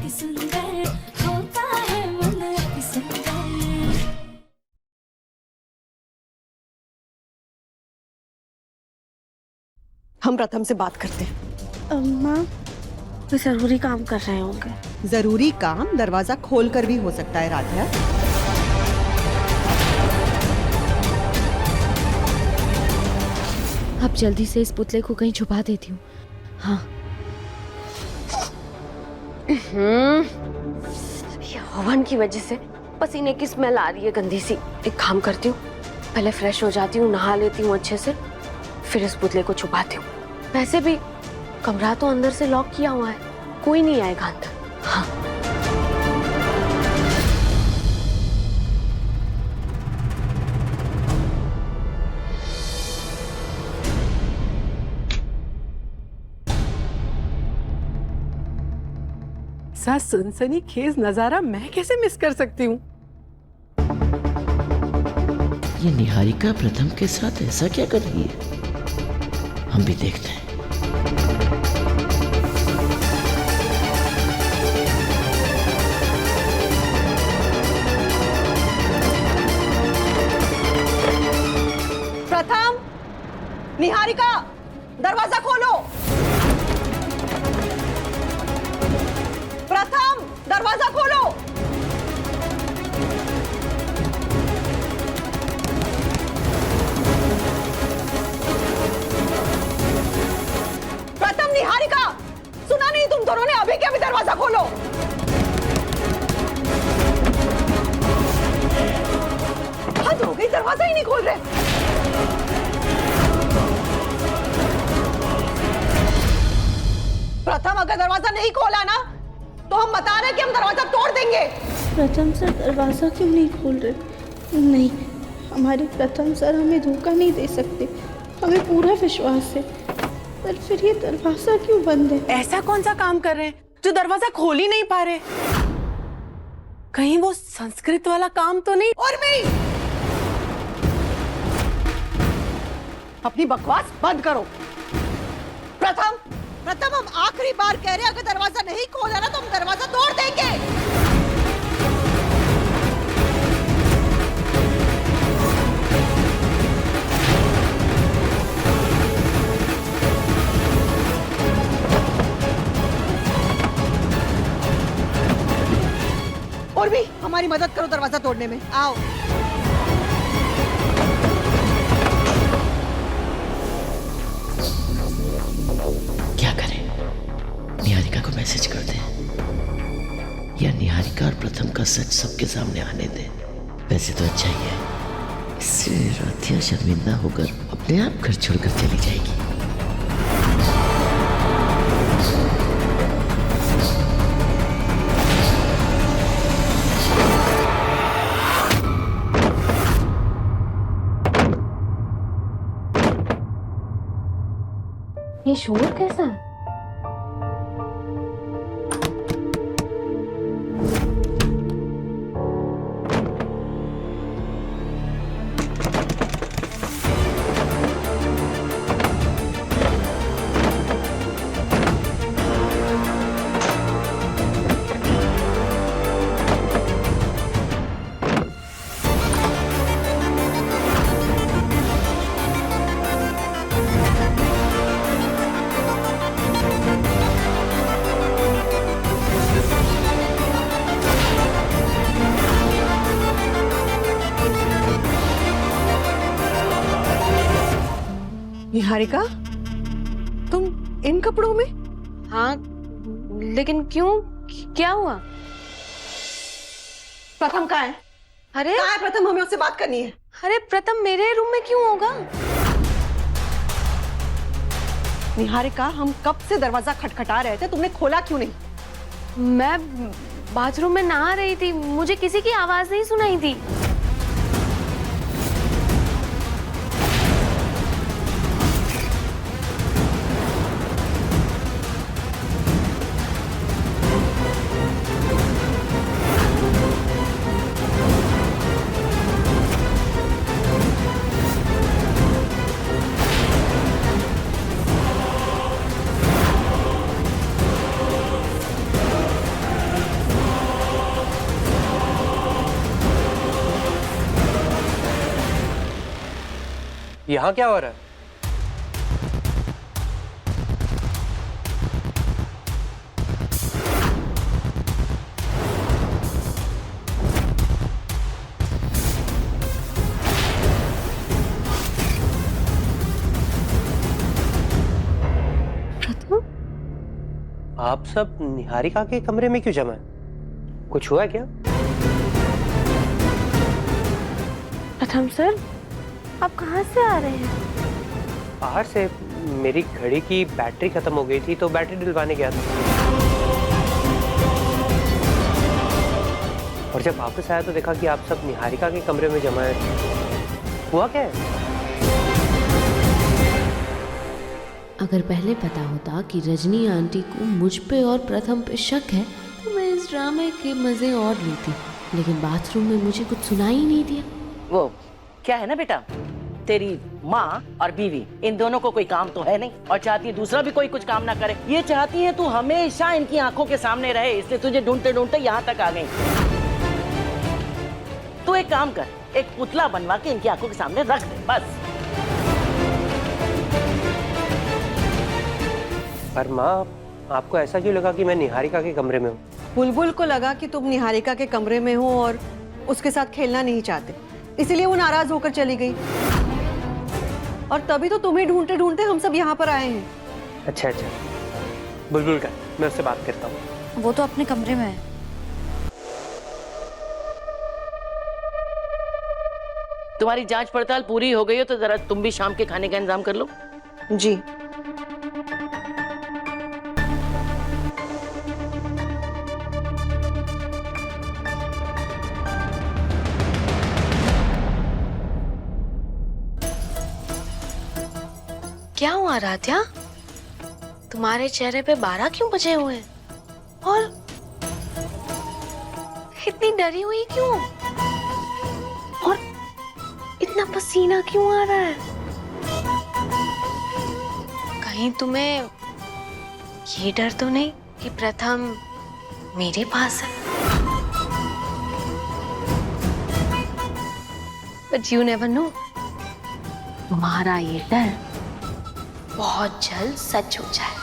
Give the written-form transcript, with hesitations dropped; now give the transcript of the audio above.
अति सुंदर होता है मन अति सुंदर। हम प्रथम से बात करते हैं। माँ, वो जरूरी काम कर रहे होंगे। जरूरी काम दरवाजा खोल कर भी हो सकता है राधिया। अब जल्दी से इस पुतले को कहीं छुपा देती हूँ। हाँ। ये ओवन की वजह से पसीने की स्मेल आ रही है गंदी सी। एक काम करती हूँ, पहले फ्रेश हो जाती हूँ, नहा लेती हूँ अच्छे से, फिर इस पुतले को छुपाती हूँ। वैसे भी कमरा तो अंदर से लॉक किया हुआ है, कोई नहीं आएगा अंदर। हाँ। ऐसा सनसनीखेज नजारा मैं कैसे मिस कर सकती हूँ? ये निहारिका प्रथम के साथ ऐसा क्या कर रही है? हम भी देखते हैं। प्रथम, निहारिका, दरवाजा खोलो। प्रथम, दरवाजा खोलो। प्रथम, निहारिका, सुना नहीं तुम दोनों ने? अभी के अभी दरवाजा खोलो। हद हो गई, दरवाजा ही नहीं खोल रहे। प्रथम, अगर दरवाजा नहीं खोला ना तो हम बता रहे हैं कि हम दरवाजा तोड़ देंगे। प्रथम सर दरवाजा क्यों नहीं खोल रहे? नहीं, हमारे प्रथम सर हमें धोखा नहीं दे सकते, हमें पूरा विश्वास है। पर फिर ये दरवाजा क्यों बंद है? ऐसा कौन सा काम कर रहे हैं जो दरवाजा खोल ही नहीं पा रहे? कहीं वो संस्कृत वाला काम तो नहीं? और भी अपनी बकवास बंद करो। प्रथम, प्रथम, हम आखिरी बार कह रहे हैं, अगर दरवाजा नहीं खोला ना तो हम दरवाजा तोड़ देंगे। और भी हमारी मदद करो दरवाजा तोड़ने में, आओ। क्या करें? निहारिका को मैसेज कर दें या निहारिका और प्रथम का सच सबके सामने आने दें? वैसे तो अच्छा ही है, इससे राधिया शर्मिंदा होकर अपने आप घर छोड़कर चली जाएगी। ये शोर कैसा है? निहारिका, तुम इन कपड़ों में? हाँ, लेकिन क्यों? क्या हुआ? प्रथम कहाँ है? अरे कहाँ है प्रथम? हमें उससे बात करनी है। अरे प्रथम मेरे रूम में क्यों होगा? निहारिका, हम कब से दरवाजा खटखटा रहे थे, तुमने खोला क्यों नहीं? मैं बाथरूम में नहा रही थी, मुझे किसी की आवाज नहीं सुनाई थी। यहाँ क्या हो रहा है? आप सब निहारिका के कमरे में क्यों जमा है? कुछ हुआ क्या? प्रथम सर, आप कहाँ से आ रहे हैं? बाहर से। मेरी घड़ी की बैटरी खत्म हो गई थी तो बैटरी डलवाने गया था, और जब वापस आया तो देखा कि आप सब निहारिका के कमरे में जमा है। हुआ क्या है? अगर पहले पता होता कि रजनी आंटी को मुझ पे और प्रथम पे शक है तो मैं इस ड्रामे के मजे और लेती, लेकिन बाथरूम में मुझे कुछ सुनाई ही नहीं दिया। वो क्या है ना बेटा, तेरी माँ और बीवी इन दोनों को कोई काम तो है नहीं, और चाहती है दूसरा भी कोई कुछ काम ना करे। ये चाहती है तू हमेशा इनकी आंखों के सामने रहे, इसलिए तुझे ढूंढते ढूंढते यहाँ तक आ गई। तू एक काम कर, एक पुतला बनवा के इनकी आंखों के सामने रख दे बस। पर माँ, आपको ऐसा क्यों लगा कि मैं निहारिका के कमरे में हूँ? बुलबुल को लगा कि तुम निहारिका के कमरे में हो और उसके साथ खेलना नहीं चाहते, इसलिए वो नाराज होकर चली गई, और तभी तो तुम्हें ढूंढते ढूंढते हम सब यहाँ पर आए हैं। अच्छा अच्छा, बुलबुल का मैं उससे बात करता हूँ। वो तो अपने कमरे में है। तुम्हारी जांच पड़ताल पूरी हो गई हो तो जरा तुम भी शाम के खाने का इंतजाम कर लो। जी। क्या हुआ राध्या? तुम्हारे चेहरे पे 12 क्यों बजे हुए हैं? और इतनी डरी हुई क्यों? और इतना पसीना क्यों आ रहा है? कहीं तुम्हें ये डर तो नहीं कि प्रथम मेरे पास है? But you never know. तुम्हारा ये डर बहुत जल्द सच हो जाए।